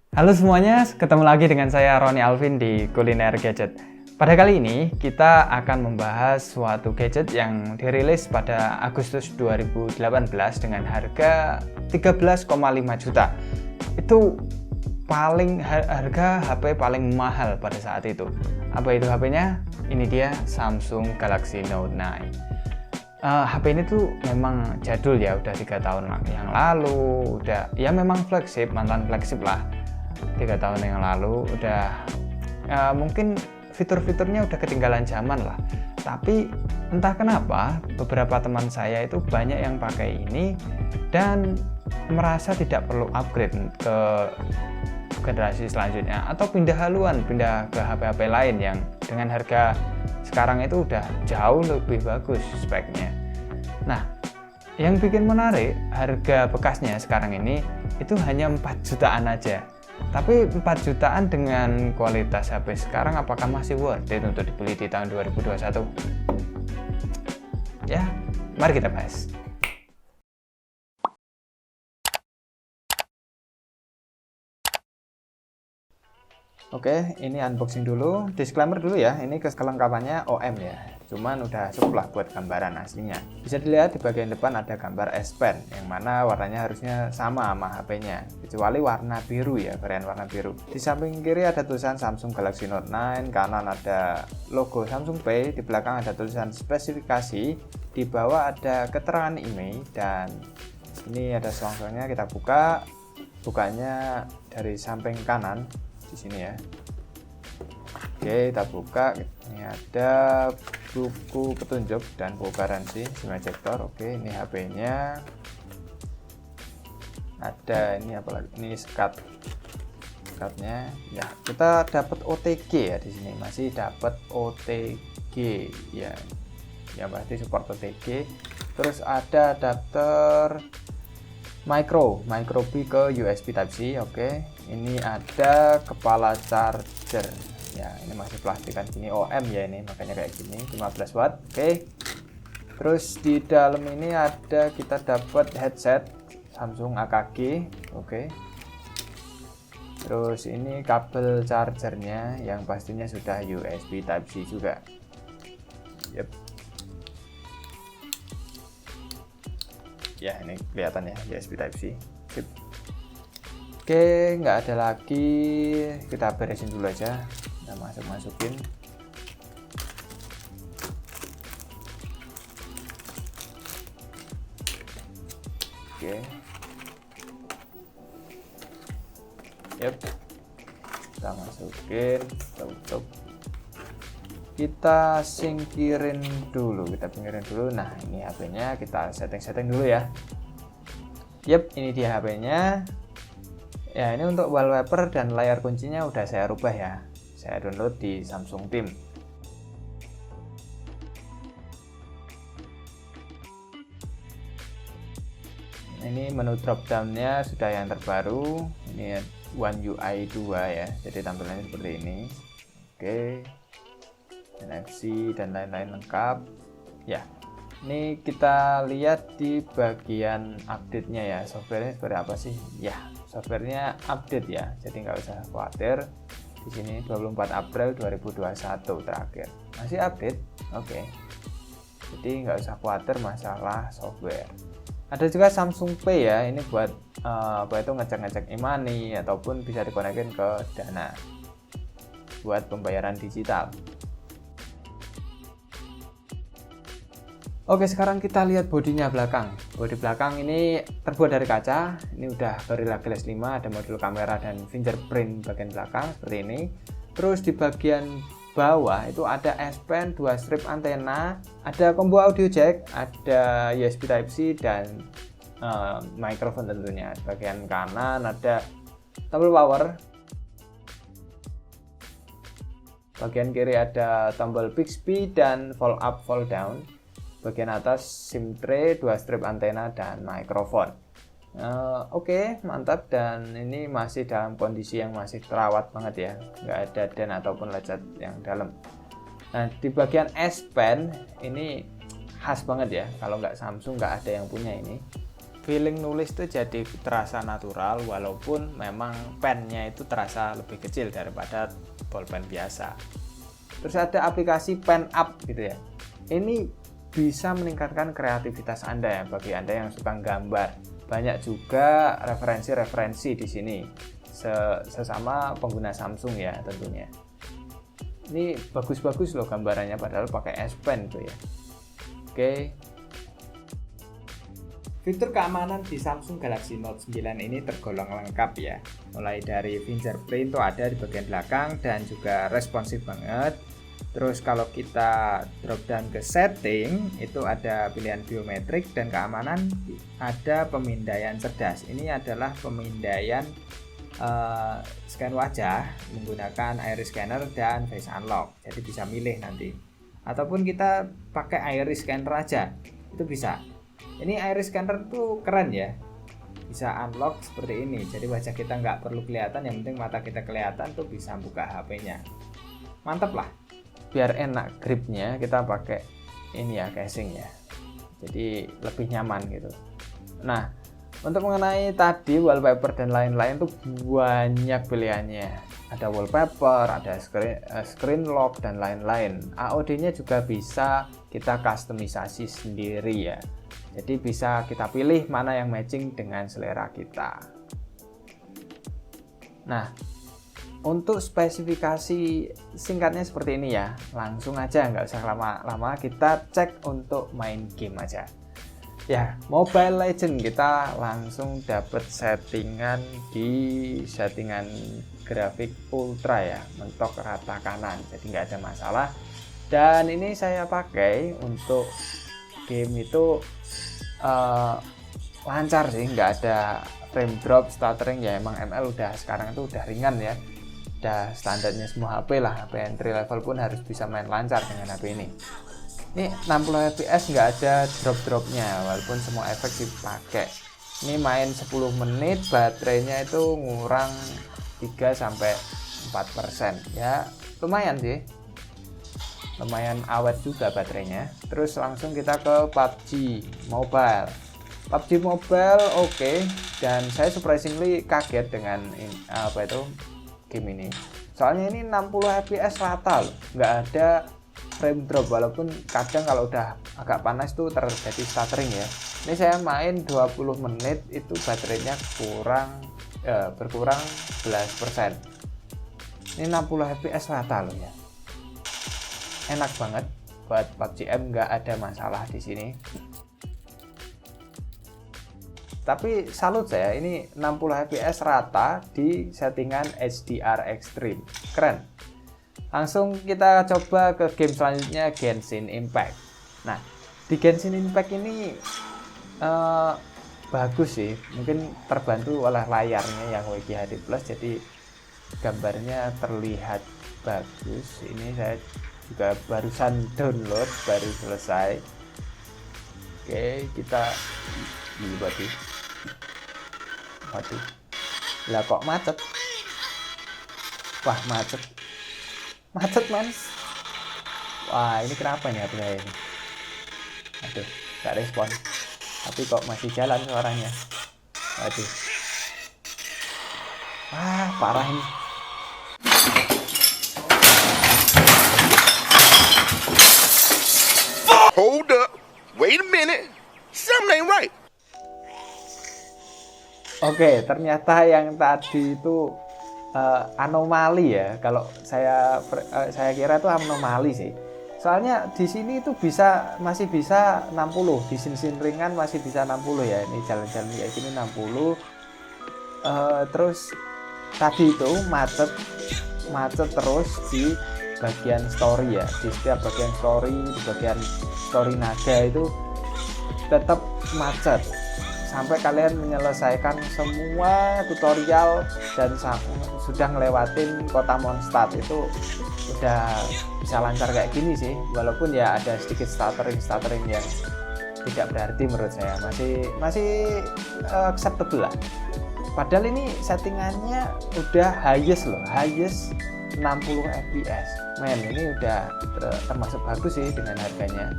Halo semuanya, ketemu lagi dengan saya Roni Alvin di Kuliner Gadget. Pada kali ini kita akan membahas suatu gadget yang dirilis pada Agustus 2018 dengan harga 13,5 juta. Itu harga HP paling mahal pada saat itu. Apa itu HP-nya? Ini dia Samsung Galaxy Note 9. HP ini tuh memang jadul ya, udah 3 tahun yang lalu, ya memang mantan flagship lah. 3 tahun yang lalu udah mungkin fitur-fiturnya udah ketinggalan zaman lah. Tapi entah kenapa beberapa teman saya itu banyak yang pakai ini dan merasa tidak perlu upgrade ke generasi selanjutnya atau pindah ke HP-HP lain yang dengan harga sekarang itu udah jauh lebih bagus speknya. Nah, yang bikin menarik harga bekasnya sekarang ini itu hanya 4 jutaan aja. Tapi 4 jutaan dengan kualitas HP sekarang apakah masih worth it untuk dibeli di tahun 2021? Ya, mari kita bahas. Oke, ini unboxing dulu. Disclaimer dulu ya, ini kelengkapannya OM ya. Cuman udah cukup lah buat gambaran aslinya. Bisa dilihat di bagian depan ada gambar S Pen, yang mana warnanya harusnya sama HP-nya. Kecuali warna biru ya, varian warna biru. Di samping kiri ada tulisan Samsung Galaxy Note 9, kanan ada logo Samsung Pay, di belakang ada tulisan spesifikasi, di bawah ada keterangan email, dan ini ada selongsongnya. Kita buka, bukanya dari samping kanan. Di sini ya. Oke, kita buka. Ini ada buku petunjuk dan buku garansi SIM ejector. Oke, ini HP-nya. Ada ini apa lagi? Ini skatnya. Ya, kita dapat OTG ya di sini. Masih dapat OTG ya. Ya pasti support OTG. Terus ada adapter micro B ke USB Type-C. Oke, ini ada kepala charger ya, ini masih plastikan gini, OM ya, ini makanya kayak gini, 15 watt. Oke, terus di dalam ini kita dapat headset Samsung AKG. Oke, terus ini kabel chargernya yang pastinya sudah USB Type-C juga. Yep. Ya, ini kelihatan ya, USB Type-C. Sip. Oke, nggak ada lagi, kita beresin dulu aja. Kita masukin. Oke. Yep. Kita masukin, tutup. Kita pinggirin dulu. Nah, ini HP-nya kita setting dulu ya. Yep, ini dia HP-nya. Ya, ini untuk wallpaper dan layar kuncinya udah saya rubah ya. Saya download di Samsung Team. Ini menu dropdown-nya sudah yang terbaru. Ini One UI 2 ya. Jadi tampilannya seperti ini. Oke. NFC dan lain-lain lengkap ya. Ini kita lihat di bagian update-nya ya, softwarenya seperti apa sih ya. Softwarenya update ya, jadi nggak usah khawatir. Di sini 24 April 2021 terakhir masih update. Oke, jadi nggak usah khawatir masalah software. Ada juga Samsung Pay ya, ini buat ngecek e-money ataupun bisa dikonekin ke Dana buat pembayaran digital. Oke, sekarang kita lihat bodinya belakang. Bodi belakang ini terbuat dari kaca. Ini udah Gorilla Glass 5, ada modul kamera dan fingerprint bagian belakang seperti ini. Terus di bagian bawah itu ada S Pen, 2 strip antena, ada combo audio jack, ada USB Type-C dan microphone tentunya. Di bagian kanan ada tombol power. Bagian kiri ada tombol Bixby dan fold up, fold down. Bagian atas SIM tray, 2 strip antena dan mikrofon. Oke, mantap, dan ini masih dalam kondisi yang masih terawat banget ya, nggak ada dent ataupun lecet yang dalam. Nah, di bagian S Pen ini khas banget ya, kalau nggak Samsung nggak ada yang punya ini. feeling nulis itu jadi terasa natural, walaupun memang pennya itu terasa lebih kecil daripada bolpen biasa. Terus ada aplikasi Pen Up gitu ya. Ini bisa meningkatkan kreativitas Anda ya, bagi Anda yang suka gambar. Banyak juga referensi-referensi di sini sesama pengguna Samsung ya tentunya. Ini bagus-bagus loh gambarannya, padahal pakai S Pen tuh ya. Oke. Fitur keamanan di Samsung Galaxy Note 9 ini tergolong lengkap ya. Mulai dari fingerprint tuh ada di bagian belakang dan juga responsif banget. Terus kalau kita drop down ke setting, itu ada pilihan biometrik, dan keamanan ada pemindaian cerdas. Ini adalah pemindaian scan wajah menggunakan iris scanner dan face unlock. Jadi bisa milih nanti. Ataupun kita pakai iris scanner aja, itu bisa. Ini iris scanner tuh keren ya, bisa unlock seperti ini. Jadi wajah kita nggak perlu kelihatan, yang penting mata kita kelihatan tuh bisa buka HP-nya. Mantep lah. Biar enak gripnya kita pakai ini ya, casing ya. Jadi lebih nyaman gitu. Nah, untuk mengenai tadi wallpaper dan lain-lain tuh banyak pilihannya. Ada wallpaper, ada screen lock dan lain-lain. AOD-nya juga bisa kita customisasi sendiri ya. Jadi bisa kita pilih mana yang matching dengan selera kita. Nah, untuk spesifikasi singkatnya seperti ini ya. Langsung aja, nggak usah lama-lama, kita cek untuk main game aja. Ya, Mobile Legends kita langsung dapat settingan di settingan grafik ultra ya, mentok rata kanan, jadi nggak ada masalah. Dan ini saya pakai untuk game itu lancar sih, nggak ada frame drop, stuttering ya. Emang ML udah sekarang itu udah ringan ya, udah standarnya semua HP lah. HP entry level pun harus bisa main lancar dengan HP ini. Ini 60 fps nggak ada drop-dropnya, walaupun semua efek dipakai. Ini main 10 menit baterainya itu ngurang 3-4% ya, lumayan sih, lumayan awet juga baterainya. Terus langsung kita ke PUBG Mobile. PUBG Mobile oke. Dan saya surprisingly kaget dengan game ini. Soalnya ini 60 fps rata loh, nggak ada frame drop, walaupun kadang kalau udah agak panas tuh terjadi stuttering ya. Ini saya main 20 menit itu baterainya berkurang 11%. Ini 60 fps rata loh ya. Enak banget buat PUBG M, nggak ada masalah di sini. Tapi salut saya, ini 60 fps rata di settingan HDR Extreme. Keren. Langsung kita coba ke game selanjutnya, Genshin Impact. Nah, di Genshin Impact ini bagus sih, mungkin terbantu oleh layarnya yang WQHD+, jadi gambarnya terlihat bagus. Ini saya juga barusan download, baru selesai. Oke, kita waduh, lah kok macet. Wah, macet man. Wah, ini kenapa nih HP saya ini? Aduh, gak respon. Tapi kok masih jalan suaranya. Waduh. Wah, parah ini. Hold up. Wait a minute. Something ain't right. Oke, ternyata yang tadi itu anomali ya. Kalau saya kira itu anomali sih. Soalnya di sini itu masih bisa 60, di sin ringan masih bisa 60 ya. Ini jalan-jalan kayak gini 60. Terus tadi itu macet terus di bagian story ya. Di setiap bagian story, di bagian story naga itu tetap macet. Sampai kalian menyelesaikan semua tutorial dan sudah ngelewatin kota Mondstadt, itu udah bisa lancar kayak gini sih. Walaupun ya ada sedikit stuttering yang tidak berarti menurut saya, masih acceptable lah. Padahal ini settingannya udah highest 60 fps. men, ini udah termasuk bagus sih dengan harganya.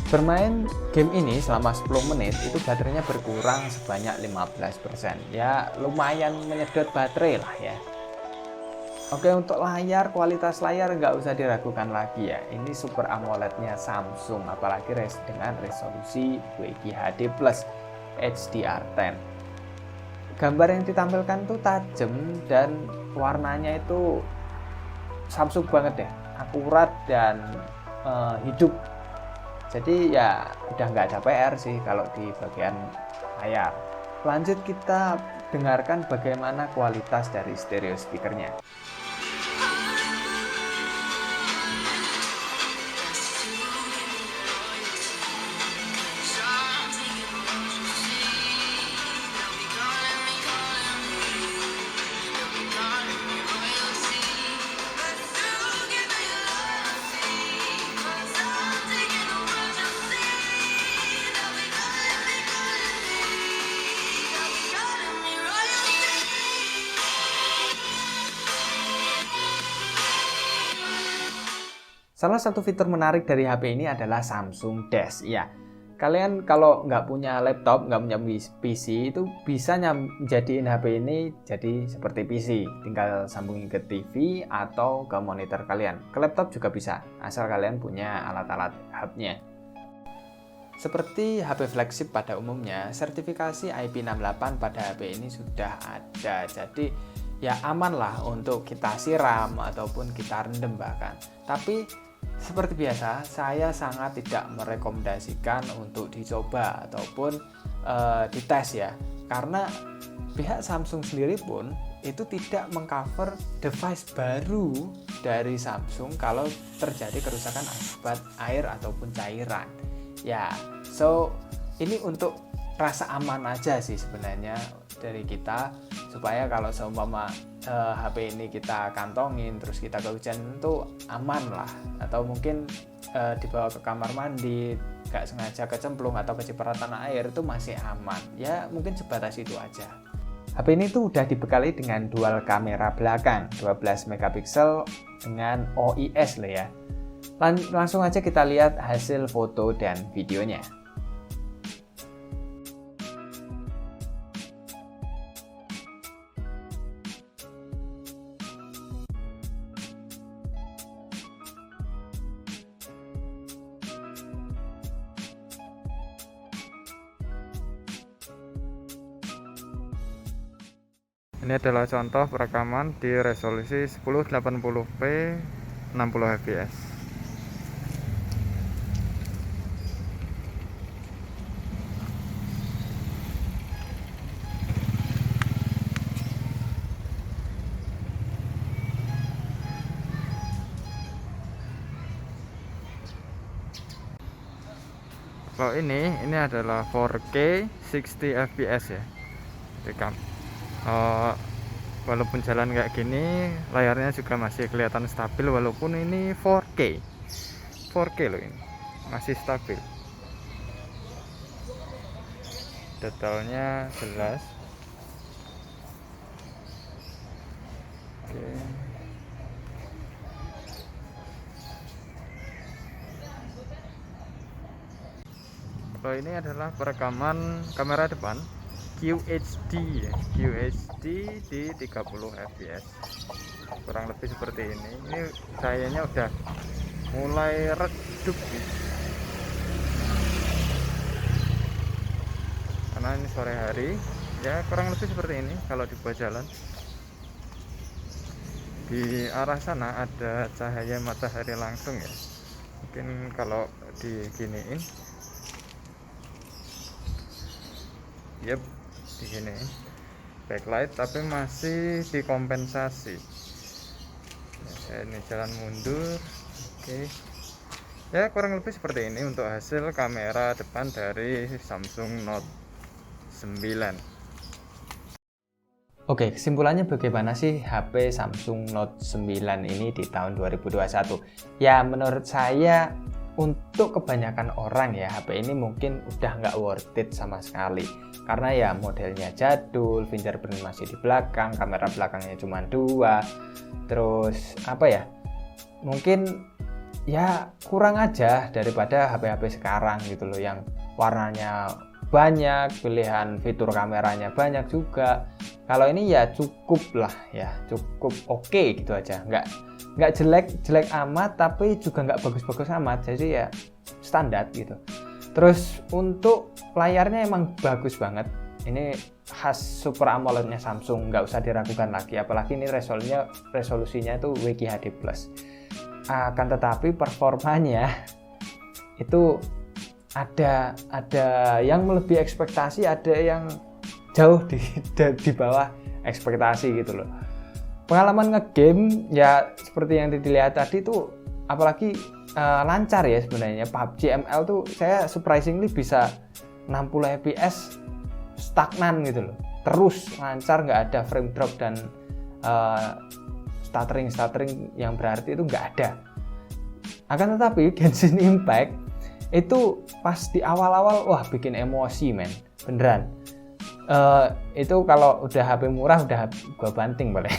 Bermain game ini selama 10 menit itu baterainya berkurang sebanyak 15%. Ya lumayan menyedot baterai lah ya. Oke, untuk layar, kualitas layar nggak usah diragukan lagi ya. Ini Super AMOLED-nya Samsung, apalagi dengan resolusi QHD+ HDR10. Gambar yang ditampilkan tuh tajam dan warnanya itu Samsung banget ya, akurat dan hidup. Jadi ya udah nggak ada PR sih kalau di bagian layar. Lanjut kita dengarkan bagaimana kualitas dari stereo speakernya. Salah satu fitur menarik dari HP ini adalah Samsung Dash. Ya, kalian kalau nggak punya laptop, nggak punya PC, itu bisa jadiin HP ini jadi seperti PC. Tinggal sambungin ke TV atau ke monitor kalian. Ke laptop juga bisa, asal kalian punya alat-alat hubnya. Seperti HP flagship pada umumnya, sertifikasi IP68 pada HP ini sudah ada. Jadi ya aman lah untuk kita siram ataupun kita rendam bahkan. Tapi seperti biasa, saya sangat tidak merekomendasikan untuk dicoba ataupun dites ya. Karena pihak Samsung sendiri pun itu tidak mengcover device baru dari Samsung kalau terjadi kerusakan akibat air ataupun cairan. Ya, so ini untuk rasa aman aja sih sebenarnya dari kita, supaya kalau seumpama HP ini kita kantongin terus kita kehujanan itu aman lah, atau mungkin dibawa ke kamar mandi gak sengaja kecemplung atau kecipratan air itu masih aman ya, mungkin sebatas itu aja. HP ini tuh udah dibekali dengan dual kamera belakang 12 megapiksel dengan OIS loh ya. Langsung aja kita lihat hasil foto dan videonya. Ini adalah contoh perekaman di resolusi 1080p 60 fps. Kalau ini adalah 4K 60 fps ya, rekam. Walaupun jalan kayak gini, layarnya juga masih kelihatan stabil walaupun ini 4K loh, ini masih stabil, detailnya jelas. Oke. Kalau ini adalah perekaman kamera depan QHD ya, QHD di 30 fps, kurang lebih seperti ini. Ini cahayanya udah mulai redup nih, karena ini sore hari ya, kurang lebih seperti ini. Kalau dibuat jalan di arah sana ada cahaya matahari langsung ya, mungkin kalau diginiin, yep, begini backlight tapi masih dikompensasi ya, ini jalan mundur. Oke ya, kurang lebih seperti ini untuk hasil kamera depan dari Samsung Note 9. Oke, kesimpulannya bagaimana sih HP Samsung Note 9 ini di tahun 2021? Ya menurut saya untuk kebanyakan orang ya, HP ini mungkin udah nggak worth it sama sekali. Karena ya modelnya jadul, fingerprint masih di belakang, kamera belakangnya cuma 2. Terus apa ya, mungkin ya kurang aja daripada HP-HP sekarang gitu loh, yang warnanya banyak, pilihan fitur kameranya banyak juga. Kalau ini ya cukup lah ya, cukup oke gitu aja, nggak jelek amat tapi juga nggak bagus-bagus amat, jadi ya standar gitu. Terus untuk layarnya emang bagus banget, ini khas Super AMOLED-nya Samsung, nggak usah diragukan lagi, apalagi ini resolusinya itu WQHD+. Akan tetapi performanya itu ada yang melebihi ekspektasi, ada yang jauh di bawah ekspektasi gitu loh. Pengalaman ngegame ya seperti yang dilihat tadi tuh, apalagi lancar ya sebenarnya. PUBG ML tuh saya surprisingly bisa 60 fps stagnan gitu loh, terus lancar, nggak ada frame drop dan stuttering yang berarti itu nggak ada. Akan tetapi Genshin Impact itu pas di awal-awal wah bikin emosi men, beneran. Itu kalau udah HP murah udah gua banting boleh.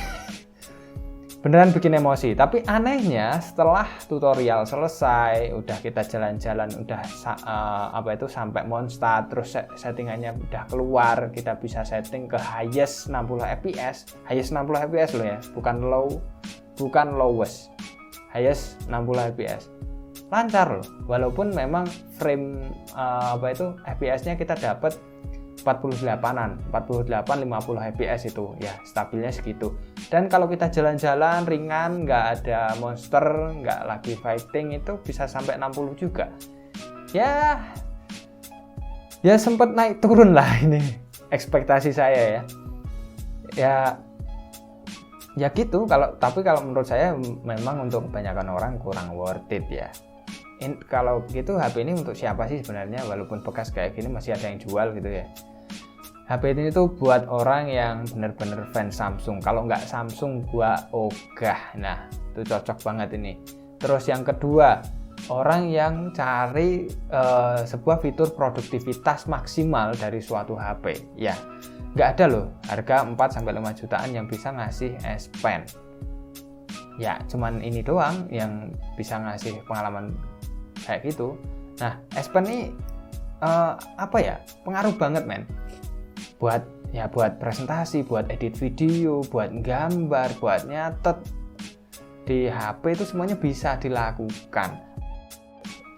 Beneran bikin emosi. Tapi anehnya setelah tutorial selesai, udah kita jalan-jalan, udah sampai Mondstadt, terus settingannya udah keluar, kita bisa setting ke highest 60 fps. Highest 60 fps loh ya, bukan lowest. Highest 60 fps. Lancar loh, walaupun memang frame fps-nya kita dapat 48-an, 48-50 fps itu ya, stabilnya segitu. Dan kalau kita jalan-jalan ringan, nggak ada monster, nggak lagi fighting, itu bisa sampai 60 juga. Ya sempat naik turun lah ini ekspektasi saya ya gitu. Tapi kalau menurut saya memang untuk kebanyakan orang kurang worth it ya. Kalau begitu HP ini untuk siapa sih sebenarnya, walaupun bekas kayak gini masih ada yang jual gitu ya. HP ini tuh buat orang yang bener-bener fans Samsung. Kalau nggak Samsung gua ogah. Nah itu cocok banget ini. Terus yang kedua, orang yang cari sebuah fitur produktivitas maksimal dari suatu HP. Ya nggak ada loh harga 4-5 jutaan yang bisa ngasih S Pen. Ya cuman ini doang yang bisa ngasih pengalaman kayak gitu. Nah S Pen ini pengaruh banget men, buat presentasi, buat edit video, buat gambar, buat nyatet di HP itu semuanya bisa dilakukan.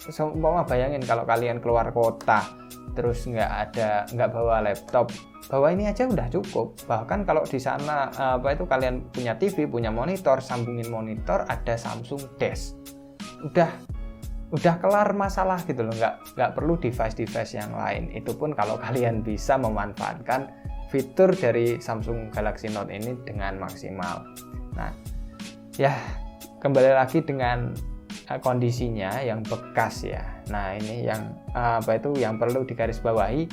Seumpama bayangin kalau kalian keluar kota terus nggak bawa laptop, bawa ini aja udah cukup. Bahkan kalau di sana kalian punya TV, punya monitor, sambungin monitor, ada Samsung Desk, udah kelar masalah gitu loh, nggak perlu device yang lain. Itu pun kalau kalian bisa memanfaatkan fitur dari Samsung Galaxy Note ini dengan maksimal. Nah ya kembali lagi dengan kondisinya yang bekas ya. Nah ini yang yang perlu digarisbawahi.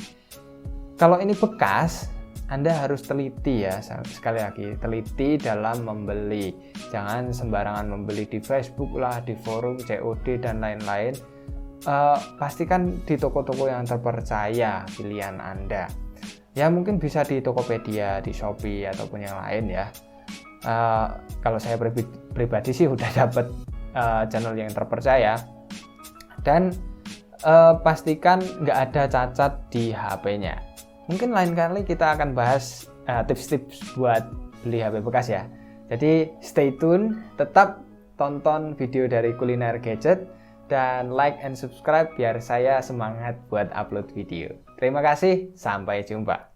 Kalau ini bekas, Anda harus teliti ya, sekali lagi teliti dalam membeli. Jangan sembarangan membeli di Facebook lah, di forum, COD dan lain-lain. Pastikan di toko-toko yang terpercaya pilihan Anda. Ya mungkin bisa di Tokopedia, di Shopee ataupun yang lain ya. Kalau saya pribadi sih udah dapet channel yang terpercaya, dan pastikan nggak ada cacat di HP-nya. Mungkin lain kali kita akan bahas tips-tips buat beli HP bekas ya. Jadi stay tune, tetap tonton video dari Kuliner Gadget, dan like and subscribe biar saya semangat buat upload video. Terima kasih, sampai jumpa.